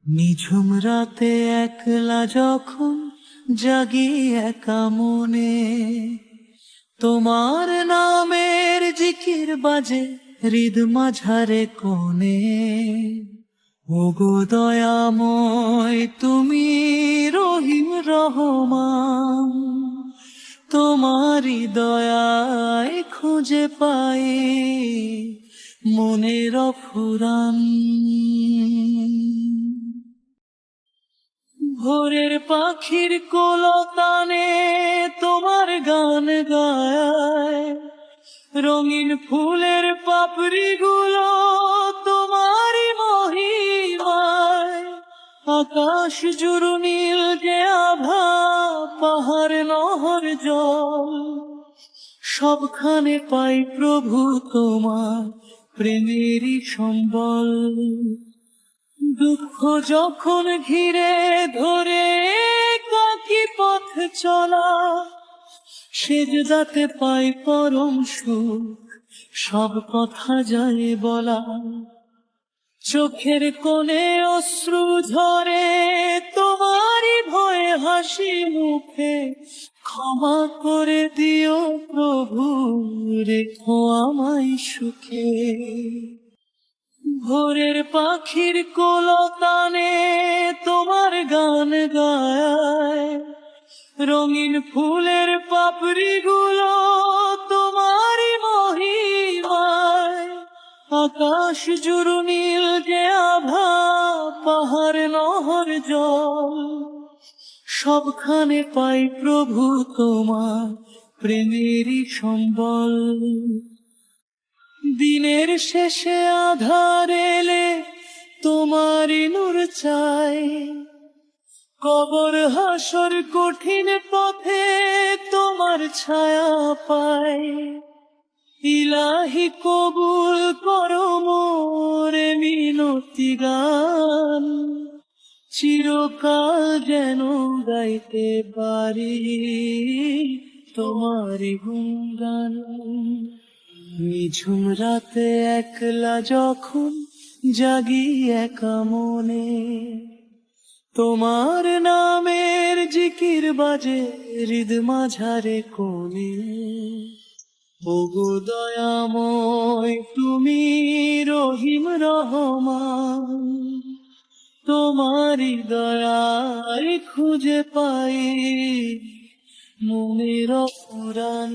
নিঝুম রাতে একলা যখন জাগি একা মনে, তোমার নামের জিকির বাজে হৃদ মাঝারে কোণে। ওগো দয়াময় তুমি রহিম রহমান, তোমারি দয়ায় খুঁজে পাই মনের ফুরান। ভোরের পাখির কোলতানে তোমার গান গায়, রঙিন ফুলের পাপড়ি গুলো তোমারই মহিমায়। আকাশ জুড়ে নীল যে আভা, পাহাড় নহর জল, সবখানে পাই প্রভু তোমার প্রেমেরই সম্বল। দুঃখ যখন ঘিরে ধরে কাকি পথ চলা, সেজদাতে পাই পরম সুখ, সব কথা যায় বলা। চোখের কোণে অশ্রু ঝরে তোমারই ভয়ে হাসি মুখে, ক্ষমা করে দিও প্রভু রেখো আমায় সুখে। ভোরের পাখির কোলতানে তোমার গান গায়, রঙিন ফুলের পাপড়ি গুলো তোমারই মহিমায়। আকাশ জুড়ে নীল যে আভা, পাহাড় নহর জল, সবখানে পাই প্রভু তোমার প্রেমেরই সম্বল। দিনের শেষে আধার এলে তোমারই নূর চাই, কবর হাসর কঠিন পথে তোমার ছায়া পাই। ইলাহি কবুল করো মোর মিনতি গান, চিরকাল যেন গাইতে পারি তোমারই গুণগান। নিঝুম রাতে একলা যখন জাগি একা মনে, তোমার নামের জিকির বাজে হৃদ মাঝারে কোণে। ওগো দয়াময় তুমি রহিম রহমান, তোমারি দয়ায় খুঁজে পাই মনের ফুরান।